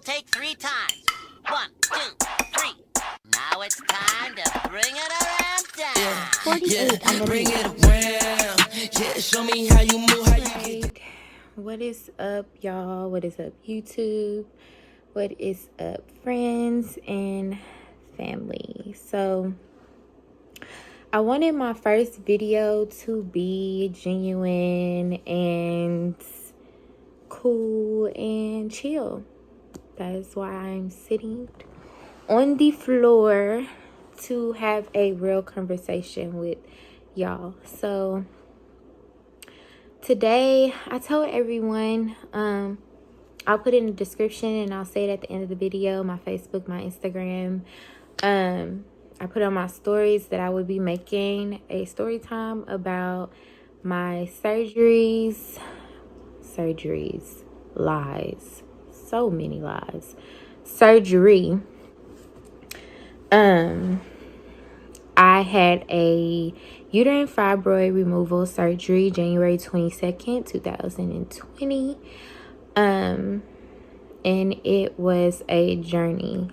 take 3 times. 1, 2, 3. Now it's time to bring it around town. 48 on the bring it around. Yeah, show me how you move, how you get. What is up, y'all? What is up, YouTube? What is up, friends and family? So I wanted my first video to be genuine and cool and chill. That is why I'm sitting on the floor to have a real conversation with y'all. So today I told everyone, I'll put it in the description and I'll say it at the end of the video, my Facebook, my Instagram. I put on my stories that I would be making a story time about my surgeries, lies, so many lies, surgery. I had a uterine fibroid removal surgery January 22nd, 2020. And it was a journey.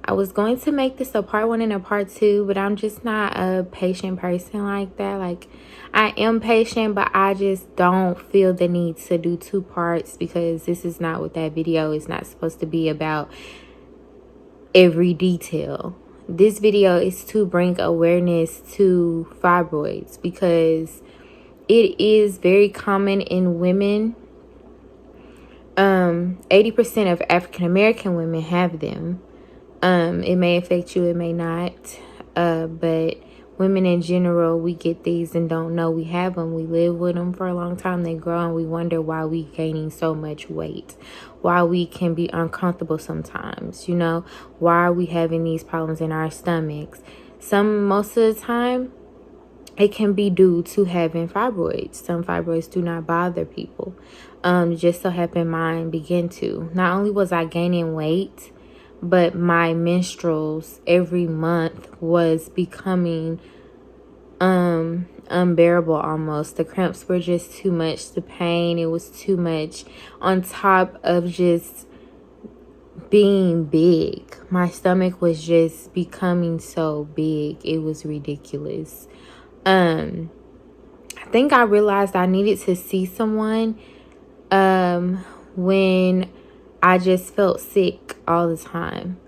I was going to make this a part 1 and a part 2, but I'm just not a patient person like that. Like, I am patient, but I just don't feel the need to do 2 parts because this is not what that video is not supposed to be about, every detail. This video is to bring awareness to fibroids because it is very common in women. 80% of African American women have them. It may affect you, it may not. But women in general, we get these and don't know we have them. We live with them for a long time. They grow and we wonder why we gaining so much weight. Why we can be uncomfortable sometimes, you know? Why are we having these problems in our stomachs? Most of the time, it can be due to having fibroids. Some fibroids do not bother people. Just so happened mine began to. Not only was I gaining weight, but my menstruals every month was becoming unbearable almost. The cramps were just too much. The pain, it was too much. On top of just being big, my stomach was just becoming so big. It was ridiculous. I think I realized I needed to see someone when I just felt sick all the time.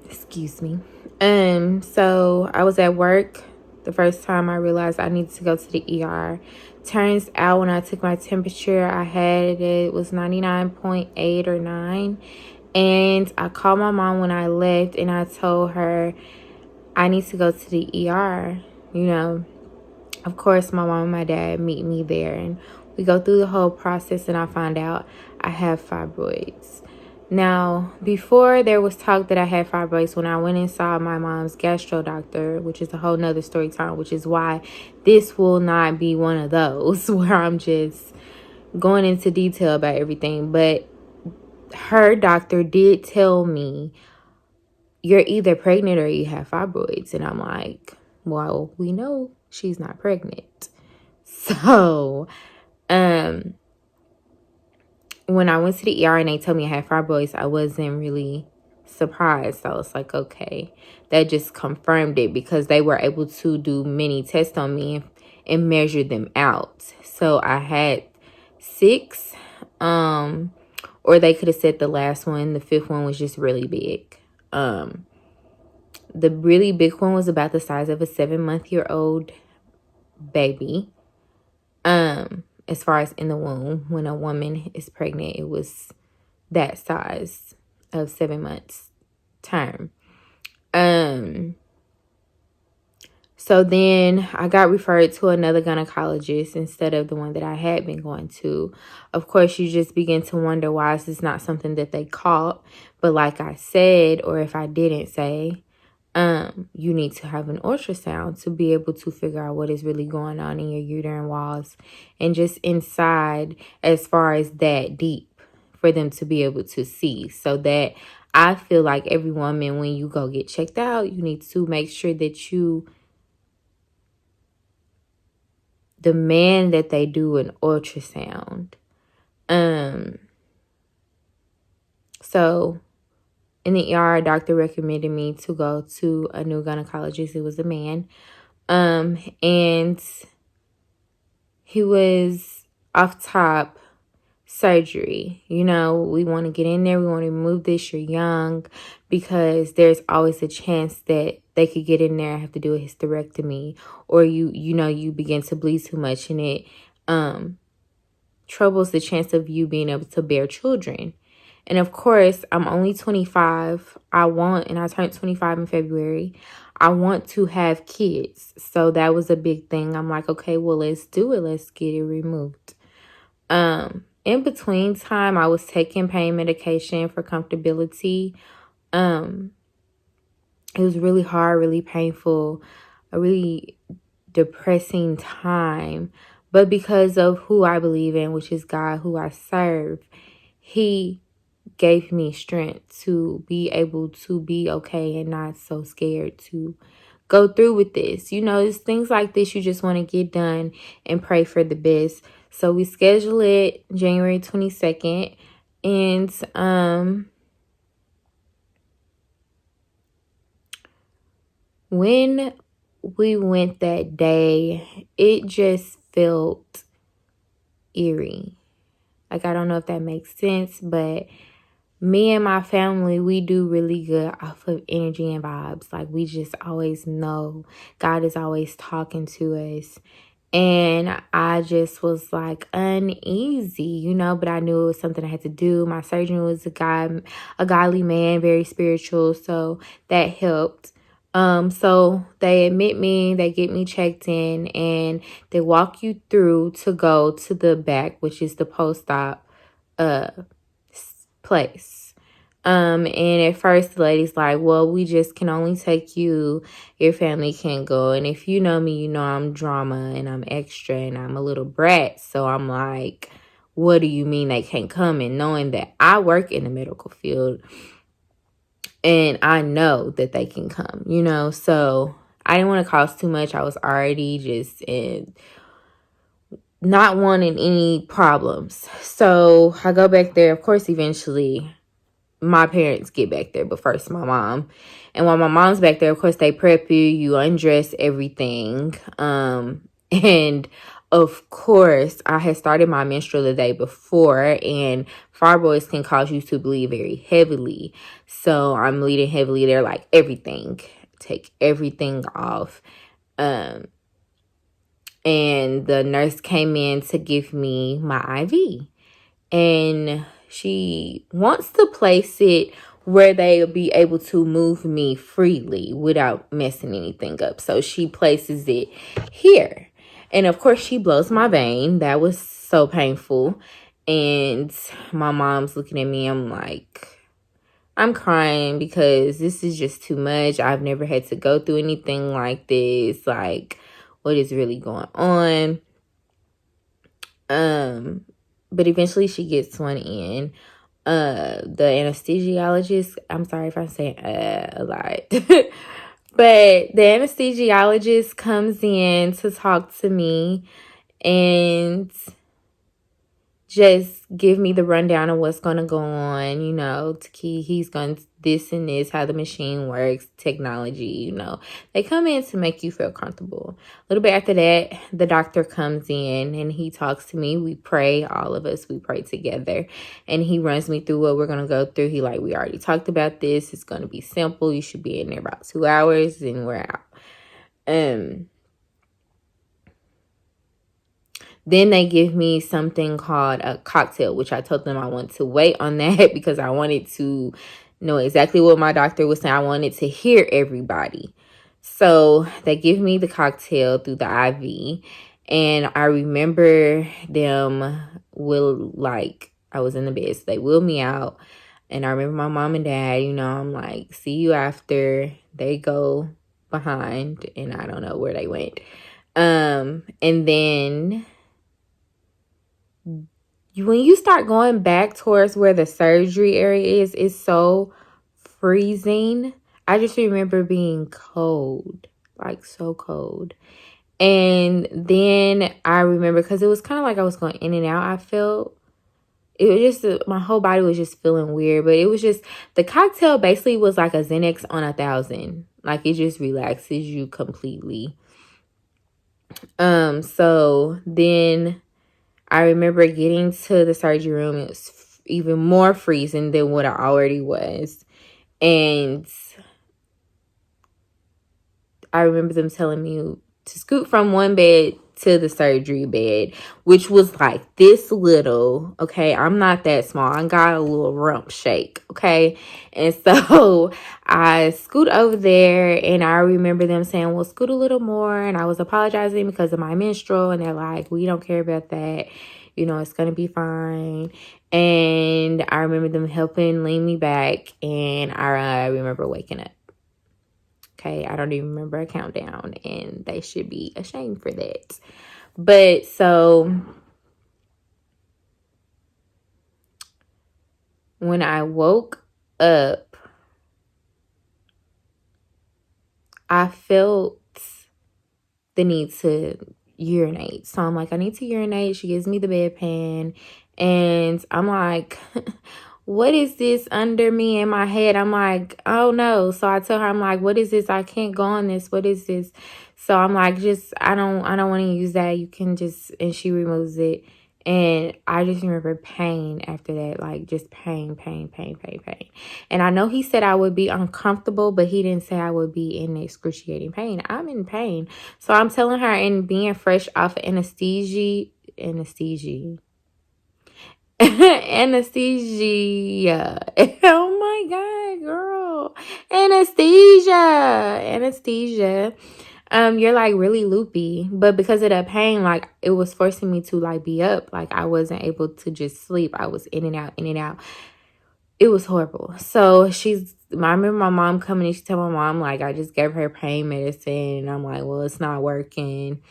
Excuse me. So I was at work the first time I realized I needed to go to the ER. Turns out when I took my temperature, it was 99.8 or 9. And I called my mom when I left and I told her I need to go to the ER. You know, of course, my mom and my dad meet me there and we go through the whole process and I find out I have fibroids. Now, before there was talk that I had fibroids, when I went and saw my mom's gastro doctor, which is a whole nother story time, which is why this will not be one of those where I'm just going into detail about everything. But her doctor did tell me, you're either pregnant or you have fibroids. And I'm like, well, we know she's not pregnant. So, when I went to the ER and they told me I had fibroids, I wasn't really surprised. I was like, okay, that just confirmed it because they were able to do many tests on me and measure them out. So I had 6, or they could have said the last one, the 5th one was just really big. The really big one was about the size of a 7-month-old baby. As far as in the womb, when a woman is pregnant, it was that size of 7 months term. So then I got referred to another gynecologist instead of the one that I had been going to. Of course, you just begin to wonder why this is not something that they caught. But like I said, or if I didn't say, you need to have an ultrasound to be able to figure out what is really going on in your uterine walls and just inside as far as that deep for them to be able to see. So that I feel like every woman, when you go get checked out, you need to make sure that you demand that they do an ultrasound. So in the ER, doctor recommended me to go to a new gynecologist. It was a man. And he was off top surgery. You know, we want to get in there. We want to remove this. You're young, because there's always a chance that they could get in there and have to do a hysterectomy, or you begin to bleed too much, and it troubles the chance of you being able to bear children. And of course, I'm only 25. And I turned 25 in February. I want to have kids. So that was a big thing. I'm like, okay, well, let's do it. Let's get it removed. In between time, I was taking pain medication for comfortability. It was really hard, really painful, a really depressing time. But because of who I believe in, which is God, who I serve, He gave me strength to be able to be okay and not so scared to go through with this. It's things like this you just want to get done and pray for the best. So we schedule it January 22nd. And when we went that day, it just felt eerie. Like, I don't know if that makes sense, but me and my family, we do really good off of energy and vibes. Like, we just always know God is always talking to us. And I just was like uneasy, but I knew it was something I had to do. My surgeon was a godly man, very spiritual. So that helped. So they admit me, they get me checked in, and they walk you through to go to the back, which is the post-op place. And at first the lady's like, well, we just can only take you. Your family can't go. And if you know me, you know I'm drama and I'm extra and I'm a little brat. So I'm like, what do you mean they can't come? And knowing that I work in the medical field and I know that they can come, so I didn't want to cost too much. I was already just not wanting any problems. So I go back there. Of course, eventually my parents get back there, but first my mom. And while my mom's back there, of course, they prep you undress everything. And of course, I had started my menstrual the day before, and fibroids can cause you to bleed very heavily. So I'm bleeding heavily there, like everything. Take everything off. And the nurse came in to give me my IV. And she wants to place it where they'll be able to move me freely without messing anything up. So she places it here. And of course, she blows my vein. That was so painful. And my mom's looking at me. I'm crying because this is just too much. I've never had to go through anything like this. Like, what is really going on? But eventually she gets one in. The anesthesiologist, I'm sorry if I'm saying a lot. But the anesthesiologist comes in to talk to me and just give me the rundown of what's going to go on, he's going to this and this, how the machine works, technology, They come in to make you feel comfortable. A little bit after that, the doctor comes in and he talks to me. We pray, all of us, we pray together. And he runs me through what we're going to go through. We already talked about this. It's going to be simple. You should be in there about 2 hours and we're out. Then they give me something called a cocktail, which I told them I want to wait on that because I wanted to know exactly what my doctor was saying. I wanted to hear everybody. So they give me the cocktail through the IV. And I remember them I was in the bed. So they wheeled me out. And I remember my mom and dad, I'm like, see you after. They go behind. And I don't know where they went. And then when you start going back towards where the surgery area is, it's so freezing. I just remember being cold, like so cold. And then I remember, because it was kind of like I was going in and out, I felt it was just, my whole body was just feeling weird. But it was just, the cocktail basically was like a Xanax on 1,000. Like, it just relaxes you completely. So then I remember getting to the surgery room. It was even more freezing than what I already was. And I remember them telling me to scoot from one bed to the surgery bed, which was like this little. Okay, I'm not that small. I got a little rump shake. Okay, and so I scoot over there, and I remember them saying, well, scoot a little more. And I was apologizing because of my menstrual, and they're like, we don't care about that, you know, it's gonna be fine. And I remember them helping lean me back, and I remember waking up. Okay, I don't even remember a countdown, and they should be ashamed for that. But so when I woke up, I felt the need to urinate. So I'm like, I need to urinate. She gives me the bedpan, and I'm like, what is this under me in my head? I'm like, oh no. So I tell her, I'm like, what is this? I can't go on this. What is this? So I'm like, just, I don't want to use that. You can just, and she removes it. And I just remember pain after that, like just pain. And I know he said I would be uncomfortable, but he didn't say I would be in excruciating pain. I'm in pain. So I'm telling her, and being fresh off of anesthesia. Anesthesia. Oh my God, girl. Anesthesia. You're like really loopy. But because of that pain, like it was forcing me to like be up. Like I wasn't able to just sleep. I was in and out. It was horrible. So I remember my mom coming and she told my mom, like, I just gave her pain medicine. And I'm like, well, it's not working.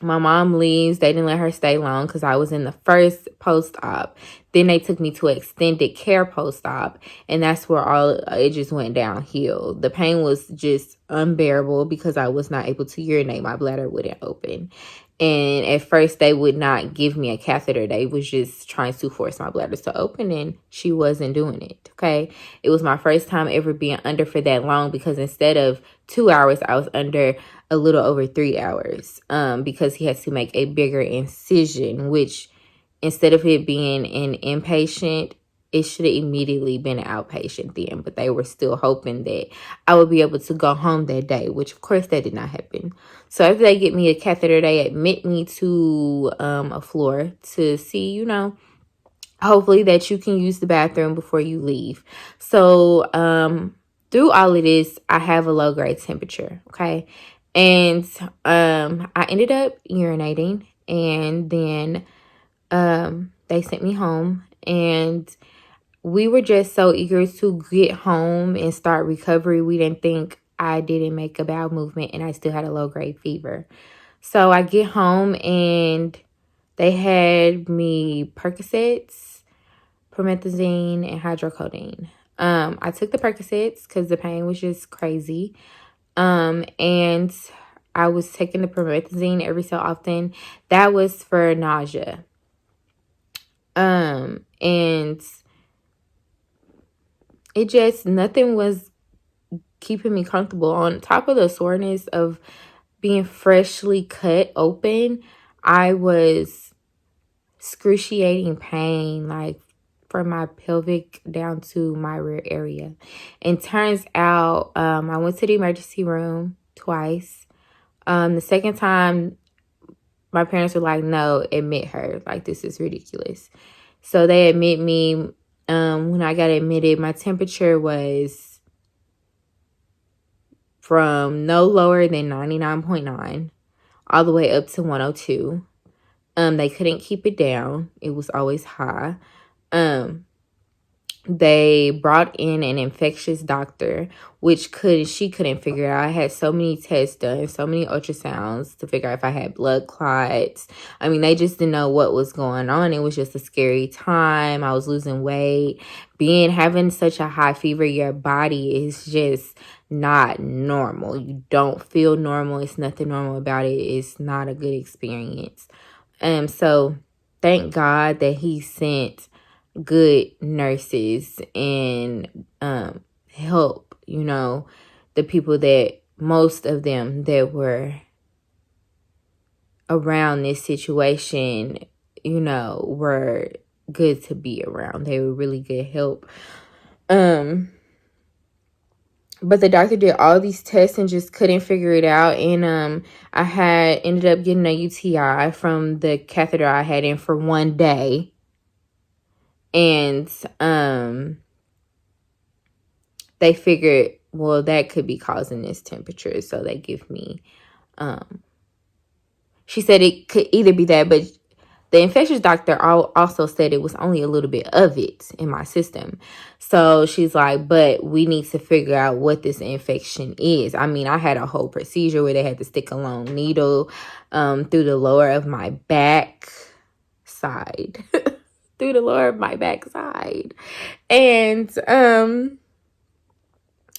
My mom leaves. They didn't let her stay long because I was in the first post-op. Then they took me to extended care post-op. And that's where it just went downhill. The pain was just unbearable because I was not able to urinate. My bladder wouldn't open. And at first, they would not give me a catheter. They was just trying to force my bladder to open, and she wasn't doing it, okay? It was my first time ever being under for that long because instead of 2 hours, I was under a little over 3 hours because he has to make a bigger incision, which instead of it being an inpatient, it should have immediately been an outpatient then, but they were still hoping that I would be able to go home that day, which of course that did not happen. So after they get me a catheter, they admit me to a floor to see, you know, hopefully that you can use the bathroom before you leave. So through all of this, I have a low grade temperature, okay? And I ended up urinating, and then they sent me home, and we were just so eager to get home and start recovery. We didn't think I didn't make a bowel movement, and I still had a low grade fever. So I get home, and they had me Percocets, promethazine, and hydrocodone. I took the Percocets because the pain was just crazy. And I was taking the promethazine every so often. That was for nausea. And it just, nothing was keeping me comfortable. On top of the soreness of being freshly cut open, I was excruciating pain, like from my pelvic down to my rear area. And turns out, I went to the emergency room twice. The second time, my parents were like, no, admit her. Like, this is ridiculous. So they admit me. When I got admitted, my temperature was from no lower than 99.9 all the way up to 102. They couldn't keep it down. It was always high. They brought in an infectious doctor, which she couldn't figure it out. I had so many tests done, so many ultrasounds to figure out if I had blood clots. I mean, they just didn't know what was going on. It was just a scary time. I was losing weight. Having such a high fever, your body is just not normal. You don't feel normal. It's nothing normal about it. It's not a good experience. So thank God that he sent good nurses and help, you know, the people that, most of them that were around this situation, you know, were good to be around. They were really good help. But the doctor did all these tests and just couldn't figure it out. And I had ended up getting a UTI from the catheter I had in for 1 day. And they figured, well, that could be causing this temperature. So they give me, she said it could either be that, but the infectious doctor also said it was only a little bit of it in my system. So she's like, but we need to figure out what this infection is. I mean, I had a whole procedure where they had to stick a long needle through the lower of my back side. Through the lower of my back side. And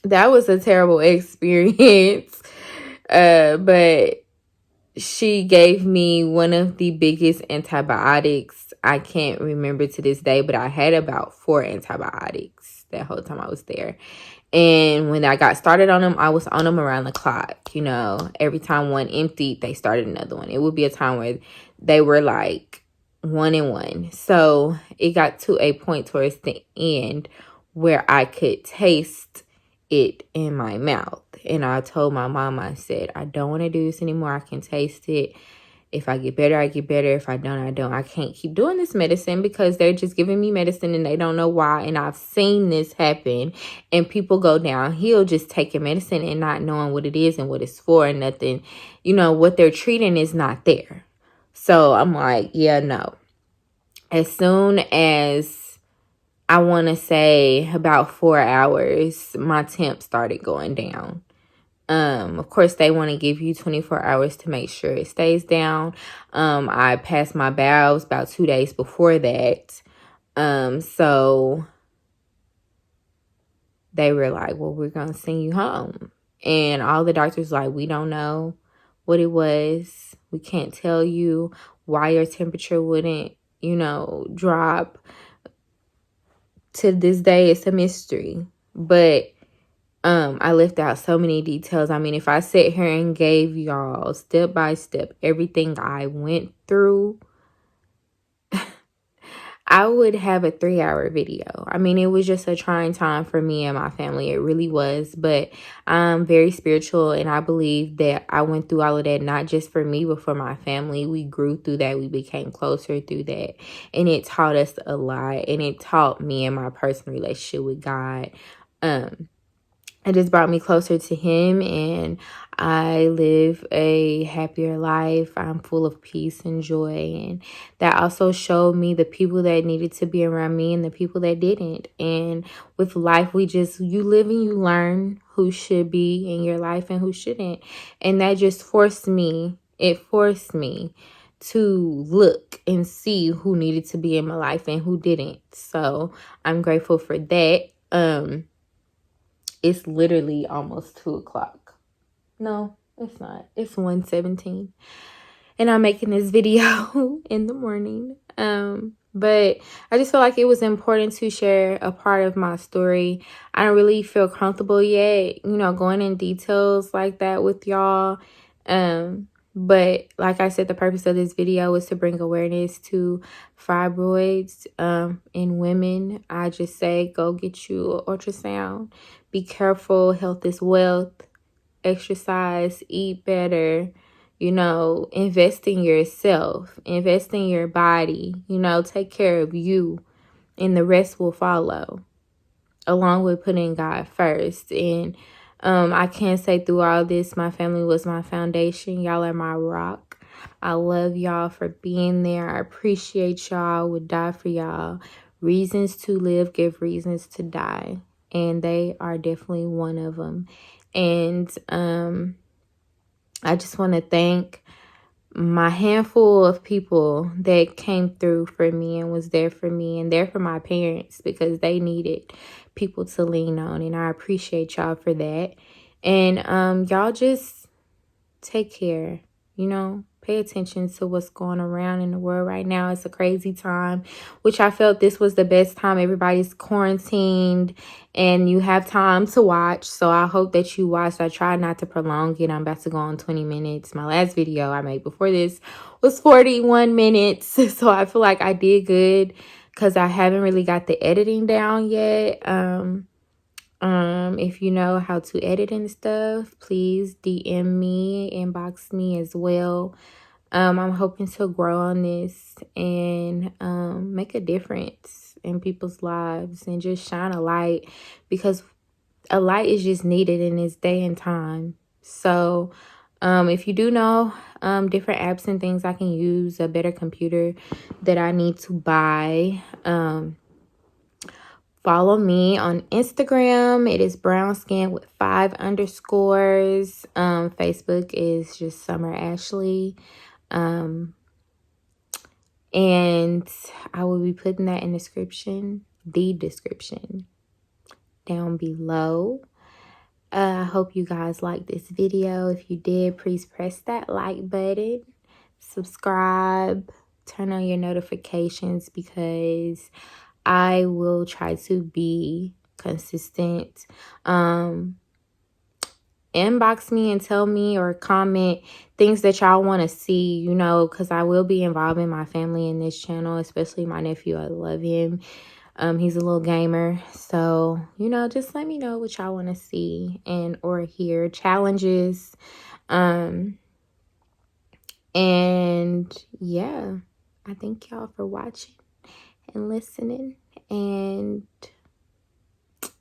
that was a terrible experience. But she gave me one of the biggest antibiotics. I can't remember to this day, but I had about 4 antibiotics that whole time I was there. And when I got started on them, I was on them around the clock. You know, every time one emptied, they started another one. It would be a time where they were like 1 and 1. So it got to a point towards the end where I could taste it in my mouth. And I told my mom, I said, I don't want to do this anymore. I can taste it. If I get better, I get better. If I don't, I don't. I can't keep doing this medicine because they're just giving me medicine and they don't know why. And I've seen this happen. And people go downhill just taking medicine and not knowing what it is and what it's for and nothing. You know, what they're treating is not there. So I'm like, yeah, no. As soon as, I want to say about 4 hours, my temp started going down. Of course, they want to give you 24 hours to make sure it stays down. I passed my bowels about 2 days before that. So they were like, well, we're going to send you home. And all the doctors like, we don't know what it was. We can't tell you why your temperature wouldn't, you know, drop. To this day, it's a mystery. But I left out so many details. I mean, if I sit here and gave y'all step by step everything I went through, I would have a 3-hour video. I mean, it was just a trying time for me and my family. It really was. But I'm very spiritual, and I believe that I went through all of that, not just for me, but for my family. We grew through that. We became closer through that. And it taught us a lot. And it taught me and my personal relationship with God. It just brought me closer to him, and I live a happier life. I'm full of peace and joy, and that also showed me the people that needed to be around me and the people that didn't. And with life, you live and you learn who should be in your life and who shouldn't. And that just forced me to look and see who needed to be in my life and who didn't. So I'm grateful for that. It's literally almost 2 o'clock. No, it's not. It's 1:17. And I'm making this video in the morning. But I just feel like it was important to share a part of my story. I don't really feel comfortable yet, you know, going in details like that with y'all. But like I said, the purpose of this video is to bring awareness to fibroids in women. I just say go get you an ultrasound. Be careful. Health is wealth. Exercise. Eat better. You know, invest in yourself. Invest in your body. You know, take care of you. And the rest will follow. Along with putting God first. And I can say through all this, my family was my foundation. Y'all are my rock. I love y'all for being there. I appreciate y'all. I would die for y'all. Reasons to live give reasons to die. And they are definitely one of them. And I just want to thank my handful of people that came through for me and was there for me and there for my parents because they needed people to lean on. And I appreciate y'all for that. And y'all just take care. You know, pay attention to what's going around in the world right now. It's a crazy time, which I felt this was the best time. Everybody's quarantined and you have time to watch. So I hope that you watched. I tried not to prolong it. I'm about to go on 20 minutes. My last video I made before this was 41 minutes. So I feel like I did good because I haven't really got the editing down yet. If you know how to edit and stuff, please DM me, inbox me as well. I'm hoping to grow on this and make a difference in people's lives and just shine a light, because a light is just needed in this day and time. So if you do know different apps and things I can use, a better computer that I need to buy, follow me on Instagram. It is BrownSkin with 5 underscores. Facebook is just Summer Ashley. And I will be putting that in the description down below. I hope you guys liked this video. If you did, please press that like button, subscribe, turn on your notifications, because I will try to be consistent. Inbox me and tell me or comment things that y'all want to see, you know, because I will be involving my family in this channel, especially my nephew. I love him. He's a little gamer. So, you know, just let me know what y'all want to see and or hear, challenges. And yeah, I thank y'all for watching and listening, and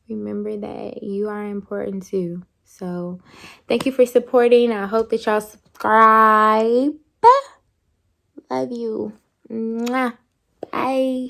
remember that you are important too. So thank you for supporting. I hope that y'all subscribe. Love you. Mwah. Bye.